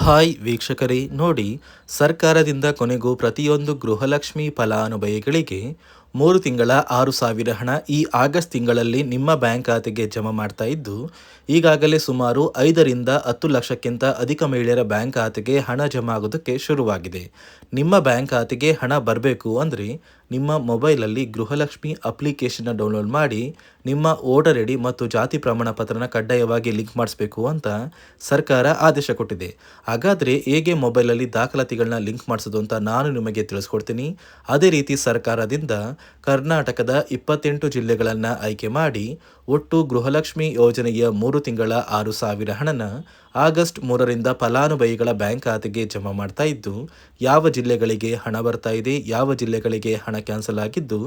Hi ವೀಕ್ಷಕರೇ ನೋಡಿ, ಸರ್ಕಾರದಿಂದ ಕೊನೆಗೂ ಪ್ರತಿಯೊಂದು ಗೃಹಲಕ್ಷ್ಮಿ ಫಲಾನುಭವಿಗಳಿಗೆ 3 ತಿಂಗಳ 6,000 ಹಣ ಈ ಆಗಸ್ಟ್ ತಿಂಗಳಲ್ಲಿ ನಿಮ್ಮ ಬ್ಯಾಂಕ್ ಖಾತೆಗೆ ಜಮಾ ಮಾಡ್ತಾ ಇದ್ದು, ಈಗಾಗಲೇ ಸುಮಾರು 5ರಿಂದ 10 ಲಕ್ಷಕ್ಕಿಂತ ಅಧಿಕ ಮಹಿಳೆಯರ ಬ್ಯಾಂಕ್ ಖಾತೆಗೆ ಹಣ ಜಮಾ ಆಗೋದಕ್ಕೆ ಶುರುವಾಗಿದೆ. ನಿಮ್ಮ ಬ್ಯಾಂಕ್ ಖಾತೆಗೆ ಹಣ ಬರಬೇಕು ಅಂದರೆ ನಿಮ್ಮ ಮೊಬೈಲಲ್ಲಿ ಗೃಹಲಕ್ಷ್ಮಿ ಅಪ್ಲಿಕೇಶನ್ನ ಡೌನ್ಲೋಡ್ ಮಾಡಿ ನಿಮ್ಮ ವೋಟರ್ ಐ ಡಿ ಮತ್ತು ಜಾತಿ ಪ್ರಮಾಣ ಪತ್ರನ ಕಡ್ಡಾಯವಾಗಿ ಲಿಂಕ್ ಮಾಡಿಸ್ಬೇಕು ಅಂತ ಸರ್ಕಾರ ಆದೇಶ ಕೊಟ್ಟಿದೆ. ಹಾಗಾದರೆ ಹೇಗೆ ಮೊಬೈಲಲ್ಲಿ ದಾಖಲಾತಿಗಳನ್ನ ಲಿಂಕ್ ಮಾಡಿಸೋದು ಅಂತ ನಾನು ನಿಮಗೆ ತಿಳಿಸ್ಕೊಡ್ತೀನಿ. ಅದೇ ರೀತಿ ಸರ್ಕಾರದಿಂದ ಕರ್ನಾಟಕದ 28 ಜಿಲ್ಲೆಗಳನ್ನು ಆಯ್ಕೆ ಮಾಡಿ ಒಟ್ಟು ಗೃಹಲಕ್ಷ್ಮಿ ಯೋಜನೆಯ 3 ತಿಂಗಳ 6,000 ಹಣನ ಆಗಸ್ಟ್ 3ರಿಂದ ಫಲಾನುಭವಿಗಳ ಬ್ಯಾಂಕ್ ಖಾತೆಗೆ ಜಮಾ ಮಾಡ್ತಾ ಇದ್ದು, ಯಾವ ಜಿಲ್ಲೆಗಳಿಗೆ ಹಣ ಬರ್ತಾ ಇದೆ, ಯಾವ ಜಿಲ್ಲೆಗಳಿಗೆ ಹಣ ಕ್ಯಾನ್ಸಲ್ ಆಗಿದ್ದು,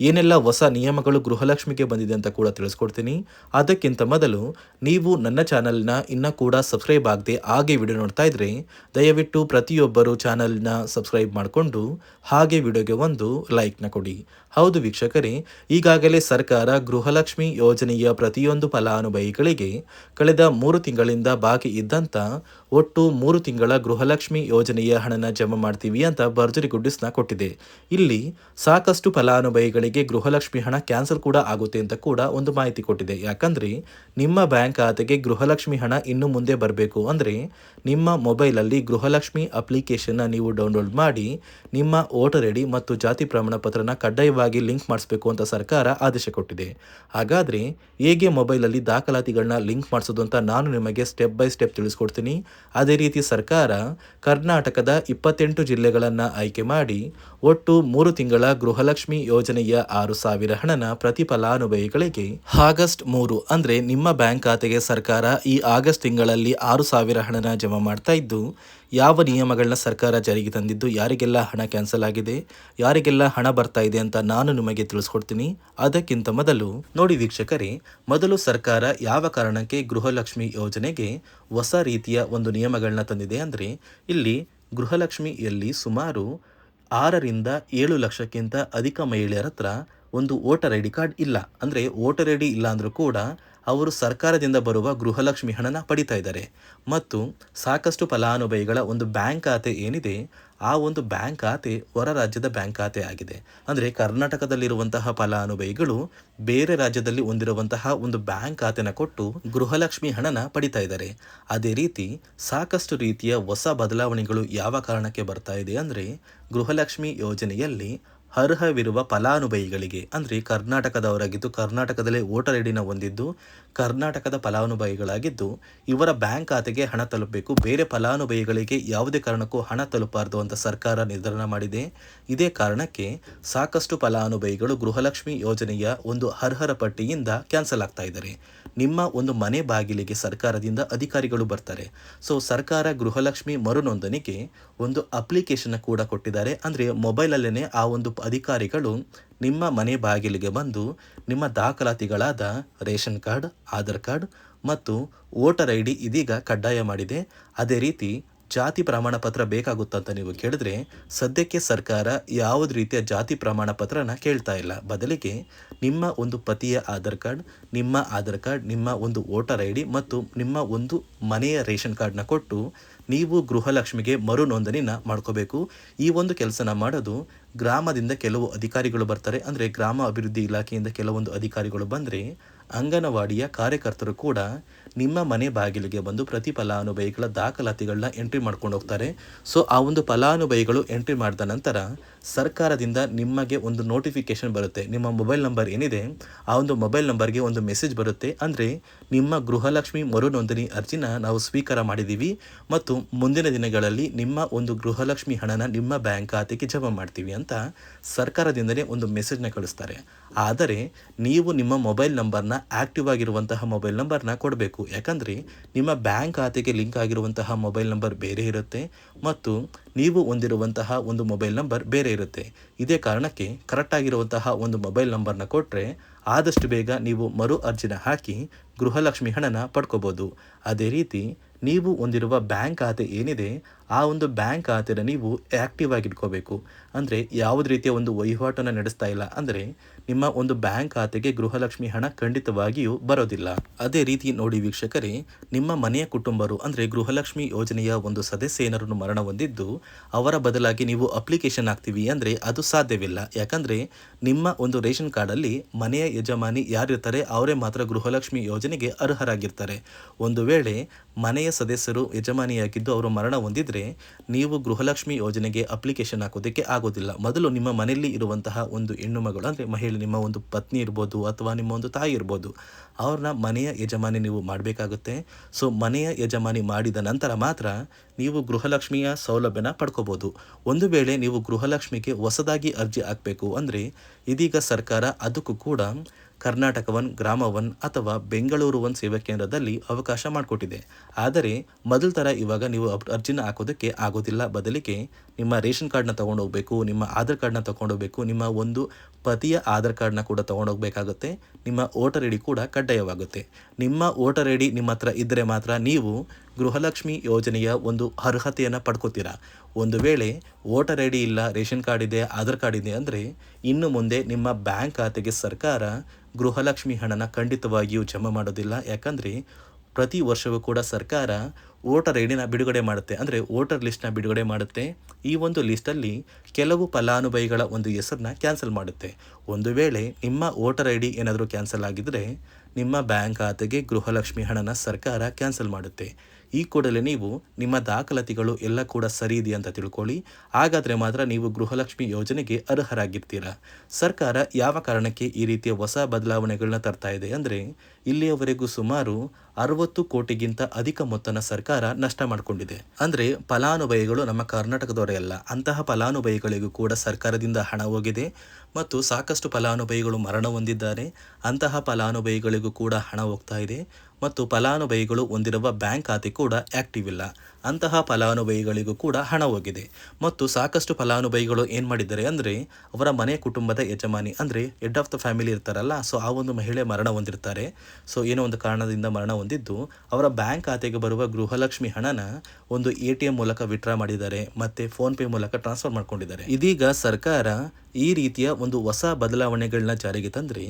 ಏನೆಲ್ಲ ಹೊಸ ನಿಯಮಗಳು ಗೃಹಲಕ್ಷ್ಮಿಗೆ ಬಂದಿದೆ ಅಂತ ಕೂಡ ತಿಳಿಸ್ಕೊಡ್ತೀನಿ. ಅದಕ್ಕಿಂತ ಮೊದಲು ನೀವು ನನ್ನ ಚಾನಲ್ನ ಇನ್ನೂ ಕೂಡ ಸಬ್ಸ್ಕ್ರೈಬ್ ಆಗದೆ ಹಾಗೆ ವಿಡಿಯೋ ನೋಡ್ತಾ ಇದ್ರೆ ದಯವಿಟ್ಟು ಪ್ರತಿಯೊಬ್ಬರು ಚಾನಲ್ನ ಸಬ್ಸ್ಕ್ರೈಬ್ ಮಾಡಿಕೊಂಡು ಹಾಗೆ ವಿಡಿಯೋಗೆ ಒಂದು ಲೈಕ್ನ ಕೊಡಿ. ಹೌದು ವೀಕ್ಷಕರೇ, ಈಗಾಗಲೇ ಸರ್ಕಾರ ಗೃಹಲಕ್ಷ್ಮಿ ಯೋಜನೆಯ ಪ್ರತಿಯೊಂದು ಫಲಾನುಭವಿಗಳಿಗೆ ಕಳೆದ 3 ತಿಂಗಳಿಂದ ಬಾಕಿ ಇದ್ದಂಥ ಒಟ್ಟು 3 ತಿಂಗಳ ಗೃಹಲಕ್ಷ್ಮಿ ಯೋಜನೆಯ ಹಣನ ಜಮಾ ಮಾಡ್ತೀವಿ ಅಂತ ಭರ್ಜರಿ ಗುಡ್ಡಿಸ್ನ ಕೊಟ್ಟಿದೆ. ಇಲ್ಲಿ ಸಾಕಷ್ಟು ಫಲಾನುಭವಿಗಳಿಗೆ ಗೃಹಲಕ್ಷ್ಮಿ ಹಣ ಕ್ಯಾನ್ಸಲ್ ಕೂಡ ಆಗುತ್ತೆ ಅಂತ ಕೂಡ ಒಂದು ಮಾಹಿತಿ ಕೊಟ್ಟಿದೆ. ಯಾಕಂದರೆ ನಿಮ್ಮ ಬ್ಯಾಂಕ್ ಖಾತೆಗೆ ಗೃಹಲಕ್ಷ್ಮಿ ಹಣ ಇನ್ನು ಮುಂದೆ ಬರಬೇಕು ಅಂದರೆ ನಿಮ್ಮ ಮೊಬೈಲಲ್ಲಿ ಗೃಹಲಕ್ಷ್ಮಿ ಅಪ್ಲಿಕೇಶನ್ನ ನೀವು ಡೌನ್ಲೋಡ್ ಮಾಡಿ ನಿಮ್ಮ ವೋಟರ್ ಐ ಡಿ ಮತ್ತು ಜಾತಿ ಪ್ರಮಾಣ ಪತ್ರನ ಕಡ್ಡಾಯವಾಗಿ ಲಿಂಕ್ ಮಾಡಿಸಬೇಕು ಅಂತ ಸರ್ಕಾರ ಆದೇಶ ಕೊಟ್ಟಿದೆ. ಹಾಗಾದರೆ ಹೇಗೆ ಮೊಬೈಲಲ್ಲಿ ದಾಖಲಾತಿಗಳನ್ನ ಲಿಂಕ್ ಮಾಡಿಸೋದು ಅಂತ ನಾನು ನಿಮಗೆ ಸ್ಟೆಪ್ ಬೈ ಸ್ಟೆಪ್ ತಿಳಿಸ್ಕೊಡ್ತೀನಿ. ಅದೇ ರೀತಿ ಸರ್ಕಾರ ಕರ್ನಾಟಕದ 28 ಜಿಲ್ಲೆಗಳನ್ನು ಆಯ್ಕೆ ಮಾಡಿ ಒಟ್ಟು 3 ತಿಂಗಳ ಗೃಹಲಕ್ಷ್ಮಿ ಯೋಜನೆಯ 6,000 ಹಣನ ಪ್ರತಿ ಫಲಾನುಭವಿಗಳಿಗೆ ಆಗಸ್ಟ್ 3 ಅಂದರೆ ನಿಮ್ಮ ಬ್ಯಾಂಕ್ ಖಾತೆಗೆ ಸರ್ಕಾರ ಈ ಆಗಸ್ಟ್ ತಿಂಗಳಲ್ಲಿ 6,000 ಹಣನ ಜಮಾ ಮಾಡ್ತಾ ಇದ್ದು, ಯಾವ ನಿಯಮಗಳನ್ನ ಸರ್ಕಾರ ಜಾರಿಗೆ ತಂದಿದ್ದು, ಯಾರಿಗೆಲ್ಲ ಹಣ ಕ್ಯಾನ್ಸಲ್ ಆಗಿದೆ, ಯಾರಿಗೆಲ್ಲ ಹಣ ಬರ್ತಾ ಇದೆ ಅಂತ ನಾನು ನಿಮಗೆ ತಿಳಿಸ್ಕೊಡ್ತೀನಿ. ಅದಕ್ಕಿಂತ ಮೊದಲು ನೋಡಿ ವೀಕ್ಷಕರೇ, ಮೊದಲು ಸರ್ಕಾರ ಯಾವ ಕಾರಣಕ್ಕೆ ಗೃಹಲಕ್ಷ್ಮಿ ಯೋಜನೆಗೆ ಹೊಸ ರೀತಿಯ ಒಂದು ನಿಯಮಗಳನ್ನ ತಂದಿದೆ ಅಂದರೆ, ಇಲ್ಲಿ ಗೃಹಲಕ್ಷ್ಮಿಯಲ್ಲಿ ಸುಮಾರು 6ರಿಂದ 7 ಲಕ್ಷಕ್ಕಿಂತ ಅಧಿಕ ಮಹಿಳೆಯರ ಹತ್ರ ಒಂದು ವೋಟರ್ ಐ ಡಿ ಕಾರ್ಡ್ ಇಲ್ಲ. ಅಂದರೆ ವೋಟರ್ ಐ ಡಿ ಇಲ್ಲ ಅಂದರೂ ಕೂಡ ಅವರು ಸರ್ಕಾರದಿಂದ ಬರುವ ಗೃಹಲಕ್ಷ್ಮಿ ಹಣನ ಪಡಿತಾ ಇದ್ದಾರೆ. ಮತ್ತು ಸಾಕಷ್ಟು ಫಲಾನುಭವಿಗಳ ಒಂದು ಬ್ಯಾಂಕ್ ಖಾತೆ ಏನಿದೆ, ಆ ಒಂದು ಬ್ಯಾಂಕ್ ಖಾತೆ ಹೊರ ರಾಜ್ಯದ ಬ್ಯಾಂಕ್ ಖಾತೆ ಆಗಿದೆ. ಅಂದರೆ ಕರ್ನಾಟಕದಲ್ಲಿರುವಂತಹ ಫಲಾನುಭವಿಗಳು ಬೇರೆ ರಾಜ್ಯದಲ್ಲಿ ಹೊಂದಿರುವಂತಹ ಒಂದು ಬ್ಯಾಂಕ್ ಖಾತೆನ ಕೊಟ್ಟು ಗೃಹಲಕ್ಷ್ಮಿ ಹಣನ ಪಡಿತಾ ಇದ್ದಾರೆ. ಅದೇ ರೀತಿ ಸಾಕಷ್ಟು ರೀತಿಯ ಹೊಸ ಬದಲಾವಣೆಗಳು ಯಾವ ಕಾರಣಕ್ಕೆ ಬರ್ತಾ ಇದೆ ಅಂದರೆ, ಗೃಹಲಕ್ಷ್ಮಿ ಯೋಜನೆಯಲ್ಲಿ ಅರ್ಹವಿರುವ ಫಲಾನುಭವಿಗಳಿಗೆ ಅಂದರೆ ಕರ್ನಾಟಕದವರಾಗಿದ್ದು ಕರ್ನಾಟಕದಲ್ಲೇ ವೋಟರ್ ಐ ಡಿನ ಹೊಂದಿದ್ದು ಕರ್ನಾಟಕದ ಫಲಾನುಭವಿಗಳಾಗಿದ್ದು ಇವರ ಬ್ಯಾಂಕ್ ಖಾತೆಗೆ ಹಣ ತಲುಪಬೇಕು, ಬೇರೆ ಫಲಾನುಭವಿಗಳಿಗೆ ಯಾವುದೇ ಕಾರಣಕ್ಕೂ ಹಣ ತಲುಪಬಾರದು ಅಂತ ಸರ್ಕಾರ ನಿರ್ಧಾರ ಮಾಡಿದೆ. ಇದೇ ಕಾರಣಕ್ಕೆ ಸಾಕಷ್ಟು ಫಲಾನುಭವಿಗಳು ಗೃಹಲಕ್ಷ್ಮಿ ಯೋಜನೆಯ ಒಂದು ಅರ್ಹರ ಪಟ್ಟಿಯಿಂದ ಕ್ಯಾನ್ಸಲ್ ಆಗ್ತಾ ಇದ್ದಾರೆ. ನಿಮ್ಮ ಒಂದು ಮನೆ ಬಾಗಿಲಿಗೆ ಸರ್ಕಾರದಿಂದ ಅಧಿಕಾರಿಗಳು ಬರ್ತಾರೆ. ಸೊ ಸರ್ಕಾರ ಗೃಹಲಕ್ಷ್ಮಿ ಮರುನೋಂದಣಿಗೆ ಒಂದು ಅಪ್ಲಿಕೇಶನ್ ಕೂಡ ಕೊಟ್ಟಿದ್ದಾರೆ. ಅಂದರೆ ಮೊಬೈಲಲ್ಲೇ ಆ ಒಂದು ಅಧಿಕಾರಿಗಳು ನಿಮ್ಮ ಮನೆ ಬಾಗಿಲಿಗೆ ಬಂದು ನಿಮ್ಮ ದಾಖಲಾತಿಗಳಾದ ರೇಷನ್ ಕಾರ್ಡ್, ಆಧಾರ್ ಕಾರ್ಡ್ ಮತ್ತು ವೋಟರ್ ಐ ಡಿ ಇದೀಗ ಕಡ್ಡಾಯ ಮಾಡಿದೆ. ಅದೇ ರೀತಿ ಜಾತಿ ಪ್ರಮಾಣ ಪತ್ರ ಬೇಕಾಗುತ್ತಂತ ನೀವು ಕೇಳಿದ್ರೆ ಸದ್ಯಕ್ಕೆ ಸರ್ಕಾರ ಯಾವುದೇ ರೀತಿಯ ಜಾತಿ ಪ್ರಮಾಣ ಪತ್ರನ ಕೇಳ್ತಾ ಇಲ್ಲ. ಬದಲಿಗೆ ನಿಮ್ಮ ಒಂದು ಪತಿಯ ಆಧಾರ್ ಕಾರ್ಡ್, ನಿಮ್ಮ ಒಂದು ವೋಟರ್ ಐ ಡಿ ಮತ್ತು ನಿಮ್ಮ ಒಂದು ಮನೆಯ ರೇಷನ್ ಕಾರ್ಡ್ನ ಕೊಟ್ಟು ನೀವು ಗೃಹಲಕ್ಷ್ಮಿಗೆ ಮರು ನೋಂದಣಿನ ಮಾಡ್ಕೋಬೇಕು. ಈ ಒಂದು ಕೆಲಸನ ಮಾಡೋದು ಗ್ರಾಮದಿಂದ ಕೆಲವು ಅಧಿಕಾರಿಗಳು ಬರ್ತಾರೆ. ಅಂದರೆ ಗ್ರಾಮ ಅಭಿವೃದ್ಧಿ ಇಲಾಖೆಯಿಂದ ಕೆಲವೊಂದು ಅಧಿಕಾರಿಗಳು ಬಂದರೆ ಅಂಗನವಾಡಿಯ ಕಾರ್ಯಕರ್ತರು ಕೂಡ ನಿಮ್ಮ ಮನೆ ಬಾಗಿಲಿಗೆ ಬಂದು ಪ್ರತಿ ಫಲಾನುಭವಿಗಳ ದಾಖಲಾತಿಗಳನ್ನ ಎಂಟ್ರಿ ಮಾಡ್ಕೊಂಡು ಹೋಗ್ತಾರೆ. ಸೊ ಆ ಒಂದು ಫಲಾನುಭವಿಗಳು ಎಂಟ್ರಿ ಮಾಡಿದ ನಂತರ ಸರ್ಕಾರದಿಂದ ನಿಮಗೆ ಒಂದು ನೋಟಿಫಿಕೇಶನ್ ಬರುತ್ತೆ. ನಿಮ್ಮ ಮೊಬೈಲ್ ನಂಬರ್ ಏನಿದೆ ಆ ಒಂದು ಮೊಬೈಲ್ ನಂಬರ್ಗೆ ಒಂದು ಮೆಸೇಜ್ ಬರುತ್ತೆ. ಅಂದರೆ ನಿಮ್ಮ ಗೃಹಲಕ್ಷ್ಮಿ ಮರು ನೋಂದಣಿ ಅರ್ಜಿನ ನಾವು ಸ್ವೀಕಾರ ಮಾಡಿದ್ದೀವಿ ಮತ್ತು ಮುಂದಿನ ದಿನಗಳಲ್ಲಿ ನಿಮ್ಮ ಒಂದು ಗೃಹಲಕ್ಷ್ಮಿ ಹಣನ ನಿಮ್ಮ ಬ್ಯಾಂಕ್ ಖಾತೆಗೆ ಜಮಾ ಮಾಡ್ತೀವಿ ಅಂತ ಸರ್ಕಾರದಿಂದಲೇ ಒಂದು ಮೆಸೇಜ್ನ ಕಳಿಸ್ತಾರೆ. ಆದರೆ ನೀವು ನಿಮ್ಮ ಮೊಬೈಲ್ ನಂಬರ್ನ ಆಕ್ಟಿವ್ ಆಗಿರುವಂತಹ ಮೊಬೈಲ್ ನಂಬರ್ನ ಕೊಡಬೇಕು. ಯಾಕಂದರೆ ನಿಮ್ಮ ಬ್ಯಾಂಕ್ ಖಾತೆಗೆ ಲಿಂಕ್ ಆಗಿರುವಂತಹ ಮೊಬೈಲ್ ನಂಬರ್ ಬೇರೆ ಇರುತ್ತೆ ಮತ್ತು ನೀವು ಹೊಂದಿರುವಂತಹ ಒಂದು ಮೊಬೈಲ್ ನಂಬರ್ ಬೇರೆ ಇರುತ್ತೆ. ಇದೇ ಕಾರಣಕ್ಕೆ ಕರೆಕ್ಟ್ ಆಗಿರುವಂತಹ ಒಂದು ಮೊಬೈಲ್ ನಂಬರ್ನ ಕೊಟ್ಟರೆ ಆದಷ್ಟು ಬೇಗ ನೀವು ಮರು ಅರ್ಜಿನ ಹಾಕಿ ಗೃಹಲಕ್ಷ್ಮಿ ಹಣನ ಪಡ್ಕೋಬೋದು. ಅದೇ ರೀತಿ ನೀವು ಹೊಂದಿರುವ ಬ್ಯಾಂಕ್ ಖಾತೆ ಏನಿದೆ ಆ ಒಂದು ಬ್ಯಾಂಕ್ ಖಾತೆನ ನೀವು ಆ್ಯಕ್ಟಿವ್ ಆಗಿ ಇಟ್ಕೋಬೇಕು. ಅಂದರೆ ಯಾವುದೇ ರೀತಿಯ ಒಂದು ವಹಿವಾಟನ್ನು ನಡೆಸ್ತಾ ಇಲ್ಲ ಅಂದರೆ ನಿಮ್ಮ ಒಂದು ಬ್ಯಾಂಕ್ ಖಾತೆಗೆ ಗೃಹಲಕ್ಷ್ಮಿ ಹಣ ಖಂಡಿತವಾಗಿಯೂ ಬರೋದಿಲ್ಲ. ಅದೇ ರೀತಿ ನೋಡಿ ವೀಕ್ಷಕರೇ, ನಿಮ್ಮ ಮನೆಯ ಕುಟುಂಬರು ಅಂದರೆ ಗೃಹಲಕ್ಷ್ಮಿ ಯೋಜನೆಯ ಒಂದು ಸದಸ್ಯ ಏನಾರನ್ನು ಮರಣ ಹೊಂದಿದ್ದು ಅವರ ಬದಲಾಗಿ ನೀವು ಅಪ್ಲಿಕೇಶನ್ ಹಾಕ್ತೀವಿ ಅಂದರೆ ಅದು ಸಾಧ್ಯವಿಲ್ಲ. ಯಾಕಂದರೆ ನಿಮ್ಮ ಒಂದು ರೇಷನ್ ಕಾರ್ಡಲ್ಲಿ ಮನೆಯ ಯಜಮಾನಿ ಯಾರಿರ್ತಾರೆ ಅವರೇ ಮಾತ್ರ ಗೃಹಲಕ್ಷ್ಮಿ ಯೋಜನೆಗೆ ಅರ್ಹರಾಗಿರ್ತಾರೆ. ಒಂದು ವೇಳೆ ಮನೆಯ ಸದಸ್ಯರು ಯಜಮಾನಿಯಾಗಿದ್ದು ಅವರು ಮರಣ ಹೊಂದಿದ್ರೆ ನೀವು ಗೃಹಲಕ್ಷ್ಮಿ ಯೋಜನೆಗೆ ಅಪ್ಲಿಕೇಶನ್ ಹಾಕೋದಕ್ಕೆ ಆಗೋದಿಲ್ಲ. ಮೊದಲು ನಿಮ್ಮ ಮನೆಯಲ್ಲಿ ಇರುವಂತಹ ಒಂದು ಹೆಣ್ಣು ಮಗಳು ಅಂದರೆ ಮಹಿಳೆ, ನಿಮ್ಮ ಒಂದು ಪತ್ನಿ ಇರ್ಬೋದು ಅಥವಾ ನಿಮ್ಮ ಒಂದು ತಾಯಿ ಇರ್ಬೋದು, ಅವ್ರನ್ನ ಮನೆಯ ಯಜಮಾನಿ ನೀವು ಮಾಡಬೇಕಾಗುತ್ತೆ. ಸೊ ಮನೆಯ ಯಜಮಾನಿ ಮಾಡಿದ ನಂತರ ಮಾತ್ರ ನೀವು ಗೃಹಲಕ್ಷ್ಮಿಯ ಸೌಲಭ್ಯನ ಪಡ್ಕೋಬೋದು. ಒಂದು ವೇಳೆ ನೀವು ಗೃಹಲಕ್ಷ್ಮಿಗೆ ಹೊಸದಾಗಿ ಅರ್ಜಿ ಹಾಕಬೇಕು ಅಂದರೆ ಇದೀಗ ಸರ್ಕಾರ ಅದಕ್ಕೂ ಕೂಡ ಕರ್ನಾಟಕ ಒನ್, ಗ್ರಾಮ ಒನ್ ಅಥವಾ ಬೆಂಗಳೂರು ಒನ್ ಸೇವಾ ಕೇಂದ್ರದಲ್ಲಿ ಅವಕಾಶ ಮಾಡಿಕೊಟ್ಟಿದೆ. ಆದರೆ ಮೊದಲ ಥರ ಇವಾಗ ನೀವು ಅರ್ಜಿನ ಹಾಕೋದಕ್ಕೆ ಆಗೋದಿಲ್ಲ. ಬದಲಿಗೆ ನಿಮ್ಮ ರೇಷನ್ ಕಾರ್ಡ್ನ ತೊಗೊಂಡೋಗ್ಬೇಕು, ನಿಮ್ಮ ಆಧಾರ್ ಕಾರ್ಡ್ನ ತೊಗೊಂಡೋಗ್ಬೇಕು, ನಿಮ್ಮ ಒಂದು ಪತಿಯ ಆಧಾರ್ ಕಾರ್ಡ್ನ ಕೂಡ ತೊಗೊಂಡೋಗ್ಬೇಕಾಗುತ್ತೆ. ನಿಮ್ಮ ವೋಟರ್ ಐ ಡಿ ಕೂಡ ಕಡ್ಡಾಯವಾಗುತ್ತೆ. ನಿಮ್ಮ ವೋಟರ್ ಐ ಡಿ ನಿಮ್ಮ ಹತ್ರ ಇದ್ದರೆ ಮಾತ್ರ ನೀವು ಗೃಹಲಕ್ಷ್ಮಿ ಯೋಜನೆಯ ಒಂದು ಅರ್ಹತೆಯನ್ನು ಪಡ್ಕೋತೀರಾ. ಒಂದು ವೇಳೆ ವೋಟರ್ ಐ ಡಿ ಇಲ್ಲ, ರೇಷನ್ ಕಾರ್ಡ್ ಇದೆ, ಆಧಾರ್ ಕಾರ್ಡ್ ಇದೆ ಅಂದರೆ ಇನ್ನು ಮುಂದೆ ನಿಮ್ಮ ಬ್ಯಾಂಕ್ ಖಾತೆಗೆ ಸರ್ಕಾರ ಗೃಹಲಕ್ಷ್ಮಿ ಹಣನ ಖಂಡಿತವಾಗಿಯೂ ಜಮಾ ಮಾಡೋದಿಲ್ಲ. ಯಾಕಂದರೆ ಪ್ರತಿ ವರ್ಷವೂ ಕೂಡ ಸರ್ಕಾರ ವೋಟರ್ ಐ ಡಿನ ಬಿಡುಗಡೆ ಮಾಡುತ್ತೆ, ಅಂದರೆ ವೋಟರ್ ಲಿಸ್ಟ್ನ ಬಿಡುಗಡೆ ಮಾಡುತ್ತೆ. ಈ ಒಂದು ಲಿಸ್ಟಲ್ಲಿ ಕೆಲವು ಫಲಾನುಭವಿಗಳ ಒಂದು ಹೆಸರನ್ನ ಕ್ಯಾನ್ಸಲ್ ಮಾಡುತ್ತೆ. ಒಂದು ವೇಳೆ ನಿಮ್ಮ ವೋಟರ್ ಐ ಡಿ ಏನಾದರೂ ಕ್ಯಾನ್ಸಲ್ ಆಗಿದ್ದರೆ ನಿಮ್ಮ ಬ್ಯಾಂಕ್ ಖಾತೆಗೆ ಗೃಹಲಕ್ಷ್ಮಿ ಹಣನ ಸರ್ಕಾರ ಕ್ಯಾನ್ಸಲ್ ಮಾಡುತ್ತೆ. ಈ ಕೂಡಲೇ ನೀವು ನಿಮ್ಮ ದಾಖಲಾತಿಗಳು ಎಲ್ಲ ಕೂಡ ಸರಿ ಇದೆ ಅಂತ ತಿಳ್ಕೊಳ್ಳಿ. ಹಾಗಾದರೆ ಮಾತ್ರ ನೀವು ಗೃಹಲಕ್ಷ್ಮಿ ಯೋಜನೆಗೆ ಅರ್ಹರಾಗಿರ್ತೀರ. ಸರ್ಕಾರ ಯಾವ ಕಾರಣಕ್ಕೆ ಈ ರೀತಿಯ ಹೊಸ ಬದಲಾವಣೆಗಳನ್ನ ತರ್ತಾ ಇದೆ ಅಂದರೆ ಇಲ್ಲಿಯವರೆಗೂ ಸುಮಾರು 60 ಕೋಟಿಗಿಂತ ಅಧಿಕ ಮೊತ್ತನ ಸರ್ಕಾರ ನಷ್ಟ ಮಾಡಿಕೊಂಡಿದೆ. ಅಂದರೆ ಫಲಾನುಭವಿಗಳು ನಮ್ಮ ಕರ್ನಾಟಕದವರೇ ಅಲ್ಲ, ಅಂತಹ ಫಲಾನುಭವಿಗಳಿಗೂ ಕೂಡ ಸರ್ಕಾರದಿಂದ ಹಣ ಹೋಗಿದೆ ಮತ್ತು ಸಾಕಷ್ಟು ಫಲಾನುಭವಿಗಳು ಮರಣ ಹೊಂದಿದ್ದಾರೆ. ಅಂತಹ ಫಲಾನುಭವಿಗಳಿಗೂ ಕೂಡ ಹಣ ಹೋಗ್ತಾ ಇದೆ ಮತ್ತು ಫಲಾನುಭವಿಗಳು ಹೊಂದಿರುವ ಬ್ಯಾಂಕ್ ಖಾತೆ ಕೂಡ ಆ್ಯಕ್ಟಿವ್ ಇಲ್ಲ. ಅಂತಹ ಫಲಾನುಭವಿಗಳಿಗೂ ಕೂಡ ಹಣ ಹೋಗಿದೆ ಮತ್ತು ಸಾಕಷ್ಟು ಫಲಾನುಭವಿಗಳು ಏನು ಮಾಡಿದ್ದಾರೆ ಅಂದರೆ ಅವರ ಮನೆ ಕುಟುಂಬದ ಯಜಮಾನಿ ಅಂದರೆ ಹೆಡ್ ಆಫ್ ದ ಫ್ಯಾಮಿಲಿ ಇರ್ತಾರಲ್ಲ, ಸೊ ಆ ಒಂದು ಮಹಿಳೆ ಮರಣ ಹೊಂದಿರ್ತಾರೆ. ಸೊ ಏನೋ ಒಂದು ಕಾರಣದಿಂದ ಮರಣ ಹೊಂದಿದ್ದು ಅವರ ಬ್ಯಾಂಕ್ ಖಾತೆಗೆ ಬರುವ ಗೃಹಲಕ್ಷ್ಮಿ ಹಣನ ಒಂದು ATM ಮೂಲಕ ವಿತ್ಡ್ರಾ ಮಾಡಿದ್ದಾರೆ ಮತ್ತು ಫೋನ್ಪೇ ಮೂಲಕ ಟ್ರಾನ್ಸ್ಫರ್ ಮಾಡ್ಕೊಂಡಿದ್ದಾರೆ. ಇದೀಗ ಸರ್ಕಾರ ಈ ರೀತಿಯ ಒಂದು ಹೊಸ ಬದಲಾವಣೆಗಳನ್ನ ಜಾರಿಗೆ ತಂದರೆ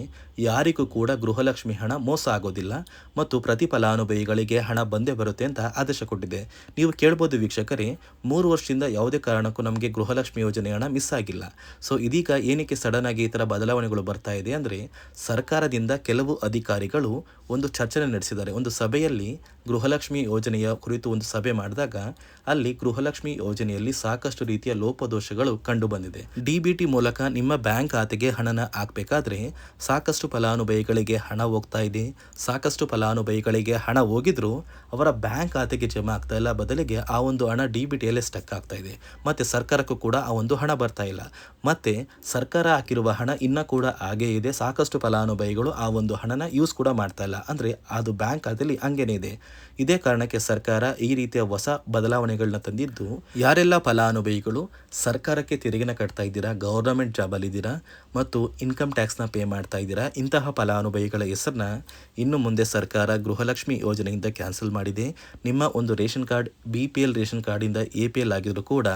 ಯಾರಿಗೂ ಕೂಡ ಗೃಹಲಕ್ಷ್ಮಿ ಹಣ ಮೋಸ ಆಗೋದಿಲ್ಲ ಮತ್ತು ಪ್ರತಿ ಫಲಾನುಭವಿಗಳಿಗೆ ಹಣ ಬಂದೇ ಬರುತ್ತೆ ಅಂತ ಆದೇಶ ಕೊಟ್ಟಿದೆ. ನೀವು ಕೇಳ್ಬೋದು ವೀಕ್ಷಕರೇ, 3 ವರ್ಷದಿಂದ ಯಾವುದೇ ಕಾರಣಕ್ಕೂ ನಮಗೆ ಗೃಹಲಕ್ಷ್ಮಿ ಯೋಜನೆ ಹಣ ಮಿಸ್ ಆಗಿಲ್ಲ. ಸೊ ಇದೀಗ ಏನಕ್ಕೆ ಸಡನ್ ಆಗಿ ಈ ಥರ ಬದಲಾವಣೆಗಳು ಬರ್ತಾ ಇದೆ ಅಂದರೆ ಸರ್ಕಾರದಿಂದ ಕೆಲವು ಅಧಿಕಾರಿಗಳು ಒಂದು ಚರ್ಚೆ ನಡೆಸಿದ್ದಾರೆ. ಒಂದು ಸಭೆಯಲ್ಲಿ ಗೃಹಲಕ್ಷ್ಮಿ ಯೋಜನೆಯ ಕುರಿತು ಒಂದು ಸಭೆ ಮಾಡಿದಾಗ ಅಲ್ಲಿ ಗೃಹಲಕ್ಷ್ಮಿ ಯೋಜನೆಯಲ್ಲಿ ಸಾಕಷ್ಟು ರೀತಿಯ ಲೋಪದೋಷಗಳು ಕಂಡು ಬಂದಿದೆ. DBT ಮೂಲಕ ನಿಮ್ಮ ಬ್ಯಾಂಕ್ ಖಾತೆಗೆ ಹಣನ ಹಾಕಬೇಕಾದ್ರೆ ಸಾಕಷ್ಟು ಫಲಾನುಭವಿಗಳಿಗೆ ಹಣ ಹೋಗ್ತಾ ಇದೆ. ಸಾಕಷ್ಟು ಫಲಾನುಭವಿಗಳಿಗೆ ಹಣ ಹೋಗಿದ್ರು ಅವರ ಬ್ಯಾಂಕ್ ಖಾತೆಗೆ ಜಮಾ ಆಗ್ತಾ ಇಲ್ಲ, ಬದಲಿಗೆ ಆ ಒಂದು ಹಣ DBTಯಲ್ಲೇ ಸ್ಟಕ್ ಆಗ್ತಾ ಇದೆ. ಮತ್ತು ಸರ್ಕಾರಕ್ಕೂ ಕೂಡ ಆ ಒಂದು ಹಣ ಬರ್ತಾ ಇಲ್ಲ. ಮತ್ತು ಸರ್ಕಾರ ಹಾಕಿರುವ ಹಣ ಇನ್ನೂ ಕೂಡ ಹಾಗೇ ಇದೆ. ಸಾಕಷ್ಟು ಫಲಾನುಭವಿಗಳು ಆ ಒಂದು ಹಣನ ಯೂಸ್ ಕೂಡ ಮಾಡ್ತಾ ಇಲ್ಲ, ಅಂದರೆ ಅದು ಬ್ಯಾಂಕ್ ಖಾತೆಯಲ್ಲಿ ಹಂಗೇನೆ ಇದೆ. ಇದೇ ಕಾರಣಕ್ಕೆ ಸರ್ಕಾರ ಈ ರೀತಿಯ ಹೊಸ ಬದಲಾವಣೆಗಳನ್ನ ತಂದಿದ್ದು, ಯಾರೆಲ್ಲ ಫಲಾನುಭವಿಗಳು ಸರ್ಕಾರಕ್ಕೆ ತೆರಿಗೆನ ಕಟ್ತಾ ಇದ್ದೀರಾ, ಗೌರ್ನಮೆಂಟ್ ಜಾಬಲ್ಲಿದ್ದೀರಾ ಮತ್ತು ಇನ್ಕಮ್ ಟ್ಯಾಕ್ಸ್ನ ಪೇ ಮಾಡ್ತಾ ಇದ್ದೀರಾ, ಇಂತಹ ಫಲಾನುಭವಿಗಳ ಹೆಸರನ್ನ ಇನ್ನು ಮುಂದೆ ಸರ್ಕಾರ ಗೃಹಲಕ್ಷ್ಮಿ ಯೋಜನೆಯಿಂದ ಕ್ಯಾನ್ಸಲ್ ಮಾಡಿದೆ. ನಿಮ್ಮ ಒಂದು ರೇಷನ್ ಕಾರ್ಡ್ BPL ರೇಷನ್ ಕಾರ್ಡಿಂದ APL ಆಗಿದ್ರು ಕೂಡ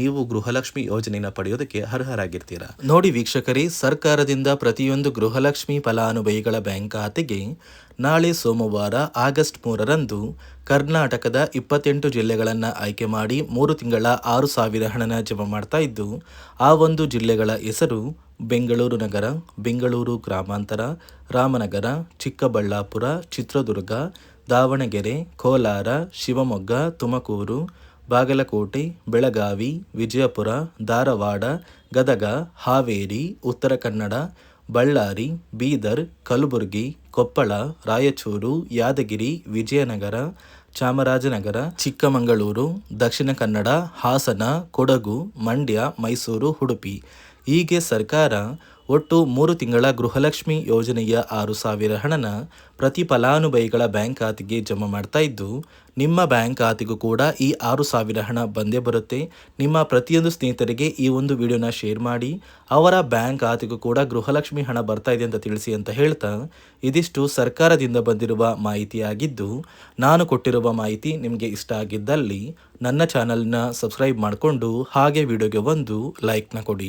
ನೀವು ಗೃಹಲಕ್ಷ್ಮಿ ಯೋಜನೆಯನ್ನು ಪಡೆಯೋದಕ್ಕೆ ಅರ್ಹರಾಗಿರ್ತೀರಾ. ನೋಡಿ ವೀಕ್ಷಕರೇ, ಸರ್ಕಾರದಿಂದ ಪ್ರತಿಯೊಂದು ಗೃಹಲಕ್ಷ್ಮಿ ಫಲಾನುಭವಿಗಳ ಬ್ಯಾಂಕ್ ಖಾತೆಗೆ ನಾಳೆ ಸೋಮವಾರ ಆಗಸ್ಟ್ 3ರಂದು ಕರ್ನಾಟಕದ 28 ಜಿಲ್ಲೆಗಳನ್ನು ಆಯ್ಕೆ ಮಾಡಿ 3 ತಿಂಗಳ 6,000 ಹಣನ ಜಮಾ ಮಾಡ್ತಾ ಇದ್ದು, ಆ ಒಂದು ಜಿಲ್ಲೆಗಳ ಹೆಸರು ಬೆಂಗಳೂರು ನಗರ, ಬೆಂಗಳೂರು ಗ್ರಾಮಾಂತರ, ರಾಮನಗರ, ಚಿಕ್ಕಬಳ್ಳಾಪುರ, ಚಿತ್ರದುರ್ಗ, ದಾವಣಗೆರೆ, ಕೋಲಾರ, ಶಿವಮೊಗ್ಗ, ತುಮಕೂರು, ಬಾಗಲಕೋಟೆ, ಬೆಳಗಾವಿ, ವಿಜಯಪುರ, ಧಾರವಾಡ, ಗದಗ, ಹಾವೇರಿ, ಉತ್ತರ ಕನ್ನಡ, ಬಳ್ಳಾರಿ, ಬೀದರ್, ಕಲಬುರಗಿ, ಕೊಪ್ಪಳ, ರಾಯಚೂರು, ಯಾದಗಿರಿ, ವಿಜಯನಗರ, ಚಾಮರಾಜನಗರ, ಚಿಕ್ಕಮಗಳೂರು, ದಕ್ಷಿಣ ಕನ್ನಡ, ಹಾಸನ, ಕೊಡಗು, ಮಂಡ್ಯ, ಮೈಸೂರು, ಉಡುಪಿ ಹೀಗೆ ಸರ್ಕಾರ ಒಟ್ಟು 3 ತಿಂಗಳ ಗೃಹಲಕ್ಷ್ಮಿ ಯೋಜನೆಯ 6,000 ಹಣನ ಪ್ರತಿ ಫಲಾನುಭವಿಗಳ ಬ್ಯಾಂಕ್ ಖಾತೆಗೆ ಜಮಾ ಮಾಡ್ತಾ ಇದ್ದು, ನಿಮ್ಮ ಬ್ಯಾಂಕ್ ಖಾತೆಗೂ ಕೂಡ ಈ 6,000 ಹಣ ಬಂದೇ ಬರುತ್ತೆ. ನಿಮ್ಮ ಪ್ರತಿಯೊಂದು ಸ್ನೇಹಿತರಿಗೆ ಈ ಒಂದು ವಿಡಿಯೋನ ಶೇರ್ ಮಾಡಿ, ಅವರ ಬ್ಯಾಂಕ್ ಖಾತೆಗೂ ಕೂಡ ಗೃಹಲಕ್ಷ್ಮಿ ಹಣ ಬರ್ತಾ ಇದೆ ಅಂತ ತಿಳಿಸಿ ಅಂತ ಹೇಳ್ತಾ, ಇದಿಷ್ಟು ಸರ್ಕಾರದಿಂದ ಬಂದಿರುವ ಮಾಹಿತಿಯಾಗಿದ್ದು, ನಾನು ಕೊಟ್ಟಿರುವ ಮಾಹಿತಿ ನಿಮಗೆ ಇಷ್ಟ ಆಗಿದ್ದಲ್ಲಿ ನನ್ನ ಚಾನಲ್ನ ಸಬ್ಸ್ಕ್ರೈಬ್ ಮಾಡಿಕೊಂಡು ಹಾಗೆ ವಿಡಿಯೋಗೆ ಒಂದು ಲೈಕ್ನ ಕೊಡಿ.